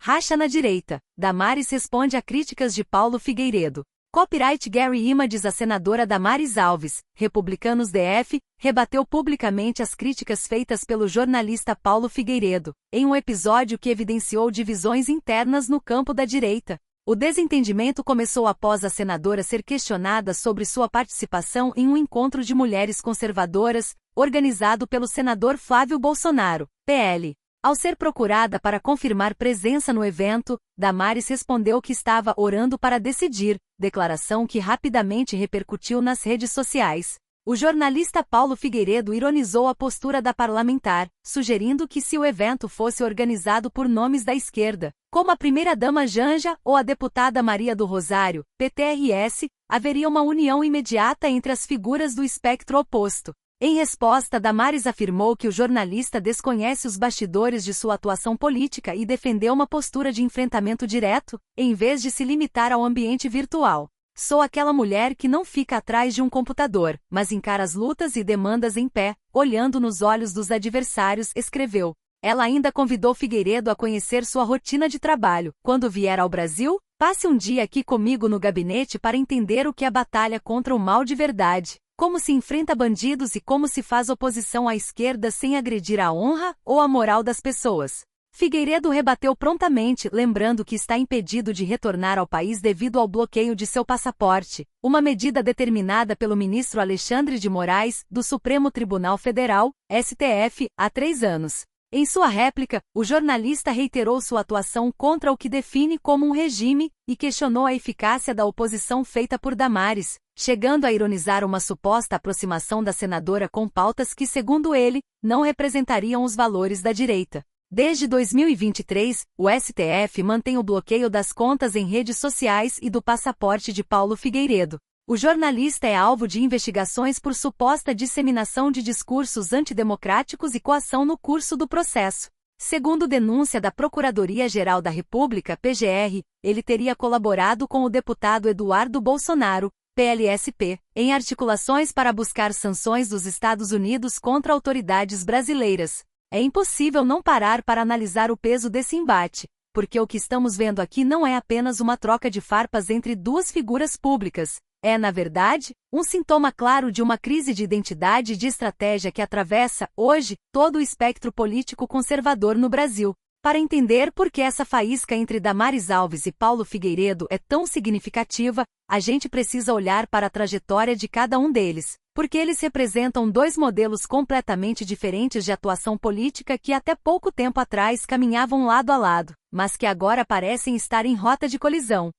Racha na direita. Damares responde a críticas de Paulo Figueiredo. Copyright Gary Images. A senadora Damares Alves, Republicanos DF, rebateu publicamente as críticas feitas pelo jornalista Paulo Figueiredo, em um episódio que evidenciou divisões internas no campo da direita. O desentendimento começou após a senadora ser questionada sobre sua participação em um encontro de mulheres conservadoras, organizado pelo senador Flávio Bolsonaro, PL. Ao ser procurada para confirmar presença no evento, Damares respondeu que estava orando para decidir, declaração que rapidamente repercutiu nas redes sociais. O jornalista Paulo Figueiredo ironizou a postura da parlamentar, sugerindo que se o evento fosse organizado por nomes da esquerda, como a primeira-dama Janja ou a deputada Maria do Rosário, PTRS, haveria uma união imediata entre as figuras do espectro oposto. Em resposta, Damares afirmou que o jornalista desconhece os bastidores de sua atuação política e defendeu uma postura de enfrentamento direto, em vez de se limitar ao ambiente virtual. Sou aquela mulher que não fica atrás de um computador, mas encara as lutas e demandas em pé, olhando nos olhos dos adversários, escreveu. Ela ainda convidou Figueiredo a conhecer sua rotina de trabalho. Quando vier ao Brasil, passe um dia aqui comigo no gabinete para entender o que é a batalha contra o mal de verdade. Como se enfrenta bandidos e como se faz oposição à esquerda sem agredir a honra ou a moral das pessoas. Figueiredo rebateu prontamente, lembrando que está impedido de retornar ao país devido ao bloqueio de seu passaporte, uma medida determinada pelo ministro Alexandre de Moraes, do Supremo Tribunal Federal, STF, há 3 anos. Em sua réplica, o jornalista reiterou sua atuação contra o que define como um regime e questionou a eficácia da oposição feita por Damares, chegando a ironizar uma suposta aproximação da senadora com pautas que, segundo ele, não representariam os valores da direita. Desde 2023, o STF mantém o bloqueio das contas em redes sociais e do passaporte de Paulo Figueiredo. O jornalista é alvo de investigações por suposta disseminação de discursos antidemocráticos e coação no curso do processo. Segundo denúncia da Procuradoria-Geral da República, PGR, ele teria colaborado com o deputado Eduardo Bolsonaro, PLSP, em articulações para buscar sanções dos Estados Unidos contra autoridades brasileiras. É impossível não parar para analisar o peso desse embate, porque o que estamos vendo aqui não é apenas uma troca de farpas entre duas figuras públicas. É, na verdade, um sintoma claro de uma crise de identidade e de estratégia que atravessa, hoje, todo o espectro político conservador no Brasil. Para entender por que essa faísca entre Damares Alves e Paulo Figueiredo é tão significativa, a gente precisa olhar para a trajetória de cada um deles, porque eles representam dois modelos completamente diferentes de atuação política que até pouco tempo atrás caminhavam lado a lado, mas que agora parecem estar em rota de colisão.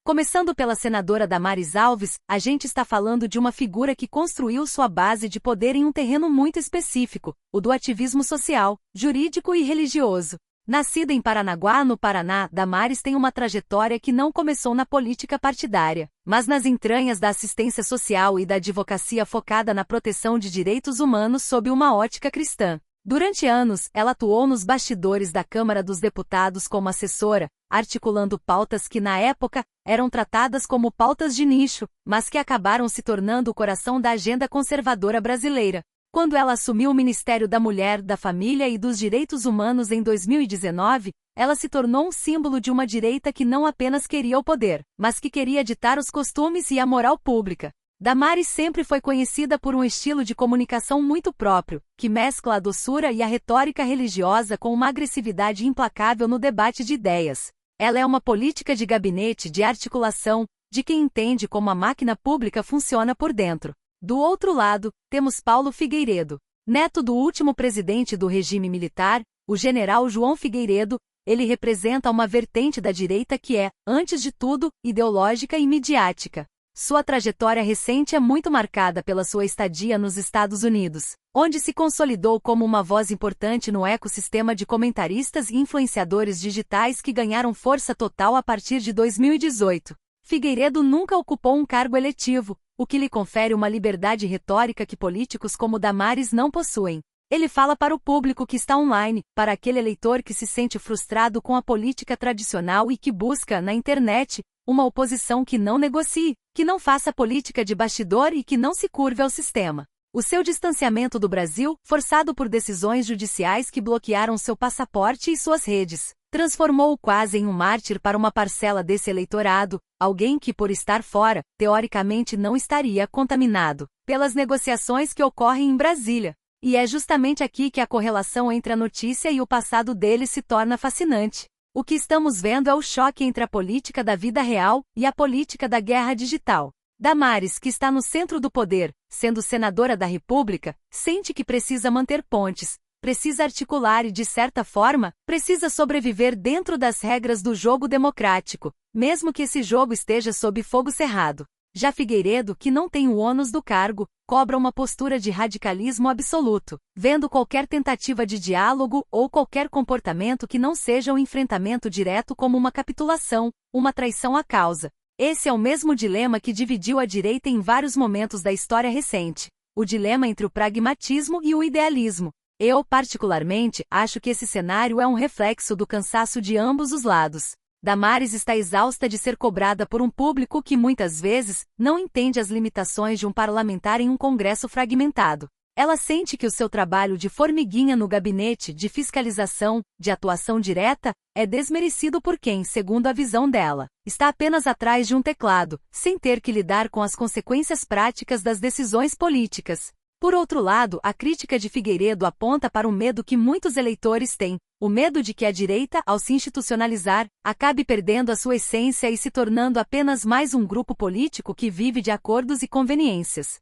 Começando pela senadora Damares Alves, a gente está falando de uma figura que construiu sua base de poder em um terreno muito específico, o do ativismo social, jurídico e religioso. Nascida em Paranaguá, no Paraná, Damares tem uma trajetória que não começou na política partidária, mas nas entranhas da assistência social e da advocacia focada na proteção de direitos humanos sob uma ótica cristã. Durante anos, ela atuou nos bastidores da Câmara dos Deputados como assessora, articulando pautas que na época eram tratadas como pautas de nicho, mas que acabaram se tornando o coração da agenda conservadora brasileira. Quando ela assumiu o Ministério da Mulher, da Família e dos Direitos Humanos em 2019, ela se tornou um símbolo de uma direita que não apenas queria o poder, mas que queria ditar os costumes e a moral pública. Damares sempre foi conhecida por um estilo de comunicação muito próprio, que mescla a doçura e a retórica religiosa com uma agressividade implacável no debate de ideias. Ela é uma política de gabinete de articulação, de quem entende como a máquina pública funciona por dentro. Do outro lado, temos Paulo Figueiredo, neto do último presidente do regime militar, o general João Figueiredo. Ele representa uma vertente da direita que é, antes de tudo, ideológica e midiática. Sua trajetória recente é muito marcada pela sua estadia nos Estados Unidos, onde se consolidou como uma voz importante no ecossistema de comentaristas e influenciadores digitais que ganharam força total a partir de 2018. Figueiredo nunca ocupou um cargo eletivo, o que lhe confere uma liberdade retórica que políticos como Damares não possuem. Ele fala para o público que está online, para aquele eleitor que se sente frustrado com a política tradicional e que busca, na internet, uma oposição que não negocie, que não faça política de bastidor e que não se curve ao sistema. O seu distanciamento do Brasil, forçado por decisões judiciais que bloquearam seu passaporte e suas redes, transformou-o quase em um mártir para uma parcela desse eleitorado, alguém que, por estar fora, teoricamente não estaria contaminado pelas negociações que ocorrem em Brasília. E é justamente aqui que a correlação entre a notícia e o passado dele se torna fascinante. O que estamos vendo é o choque entre a política da vida real e a política da guerra digital. Damares, que está no centro do poder, sendo senadora da República, sente que precisa manter pontes, precisa articular e, de certa forma, precisa sobreviver dentro das regras do jogo democrático, mesmo que esse jogo esteja sob fogo cerrado. Já Figueiredo, que não tem o ônus do cargo, cobra uma postura de radicalismo absoluto, vendo qualquer tentativa de diálogo ou qualquer comportamento que não seja um enfrentamento direto como uma capitulação, uma traição à causa. Esse é o mesmo dilema que dividiu a direita em vários momentos da história recente, o dilema entre o pragmatismo e o idealismo. Eu, particularmente, acho que esse cenário é um reflexo do cansaço de ambos os lados. Damares está exausta de ser cobrada por um público que muitas vezes não entende as limitações de um parlamentar em um Congresso fragmentado. Ela sente que o seu trabalho de formiguinha no gabinete de fiscalização, de atuação direta, é desmerecido por quem, segundo a visão dela, está apenas atrás de um teclado, sem ter que lidar com as consequências práticas das decisões políticas. Por outro lado, a crítica de Figueiredo aponta para o medo que muitos eleitores têm, o medo de que a direita, ao se institucionalizar, acabe perdendo a sua essência e se tornando apenas mais um grupo político que vive de acordos e conveniências.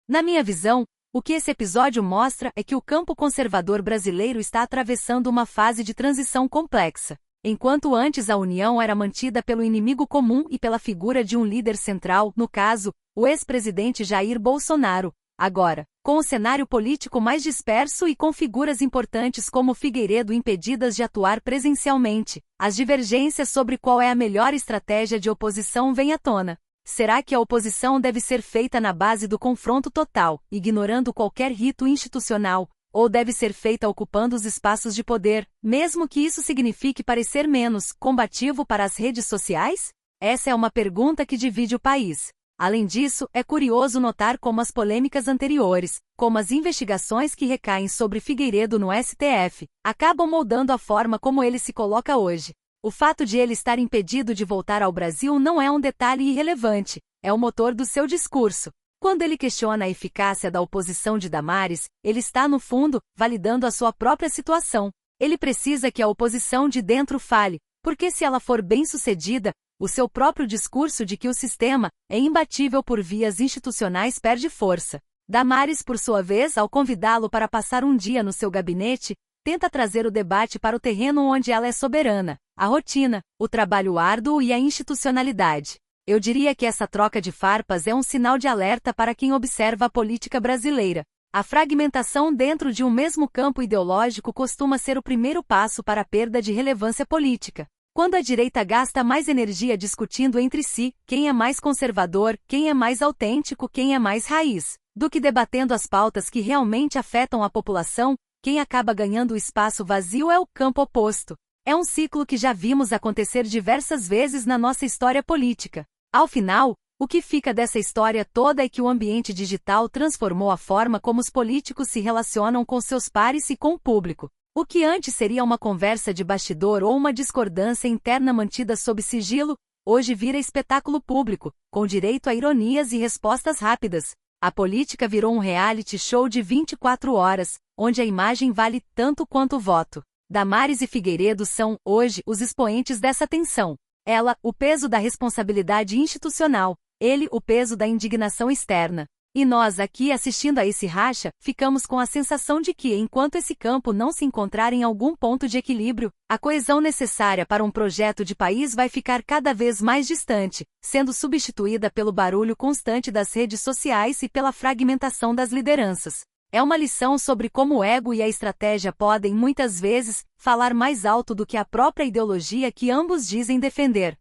Na minha visão, o que esse episódio mostra é que o campo conservador brasileiro está atravessando uma fase de transição complexa. Enquanto antes a união era mantida pelo inimigo comum e pela figura de um líder central, no caso, o ex-presidente Jair Bolsonaro, agora, com o cenário político mais disperso e com figuras importantes como Figueiredo impedidas de atuar presencialmente, as divergências sobre qual é a melhor estratégia de oposição vêm à tona. Será que a oposição deve ser feita na base do confronto total, ignorando qualquer rito institucional, ou deve ser feita ocupando os espaços de poder, mesmo que isso signifique parecer menos combativo para as redes sociais? Essa é uma pergunta que divide o país. Além disso, é curioso notar como as polêmicas anteriores, como as investigações que recaem sobre Figueiredo no STF, acabam moldando a forma como ele se coloca hoje. O fato de ele estar impedido de voltar ao Brasil não é um detalhe irrelevante, é o motor do seu discurso. Quando ele questiona a eficácia da oposição de Damares, ele está, no fundo, validando a sua própria situação. Ele precisa que a oposição de dentro fale, porque se ela for bem-sucedida, o seu próprio discurso de que o sistema é imbatível por vias institucionais perde força. Damares, por sua vez, ao convidá-lo para passar um dia no seu gabinete, tenta trazer o debate para o terreno onde ela é soberana, a rotina, o trabalho árduo e a institucionalidade. Eu diria que essa troca de farpas é um sinal de alerta para quem observa a política brasileira. A fragmentação dentro de um mesmo campo ideológico costuma ser o primeiro passo para a perda de relevância política. Quando a direita gasta mais energia discutindo entre si quem é mais conservador, quem é mais autêntico, quem é mais raiz, do que debatendo as pautas que realmente afetam a população, quem acaba ganhando o espaço vazio é o campo oposto. É um ciclo que já vimos acontecer diversas vezes na nossa história política. Ao final, o que fica dessa história toda é que o ambiente digital transformou a forma como os políticos se relacionam com seus pares e com o público. O que antes seria uma conversa de bastidor ou uma discordância interna mantida sob sigilo, hoje vira espetáculo público, com direito a ironias e respostas rápidas. A política virou um reality show de 24 horas, onde a imagem vale tanto quanto o voto. Damares e Figueiredo são, hoje, os expoentes dessa tensão. Ela, o peso da responsabilidade institucional. Ele, o peso da indignação externa. E nós aqui assistindo a esse racha, ficamos com a sensação de que, enquanto esse campo não se encontrar em algum ponto de equilíbrio, a coesão necessária para um projeto de país vai ficar cada vez mais distante, sendo substituída pelo barulho constante das redes sociais e pela fragmentação das lideranças. É uma lição sobre como o ego e a estratégia podem, muitas vezes, falar mais alto do que a própria ideologia que ambos dizem defender.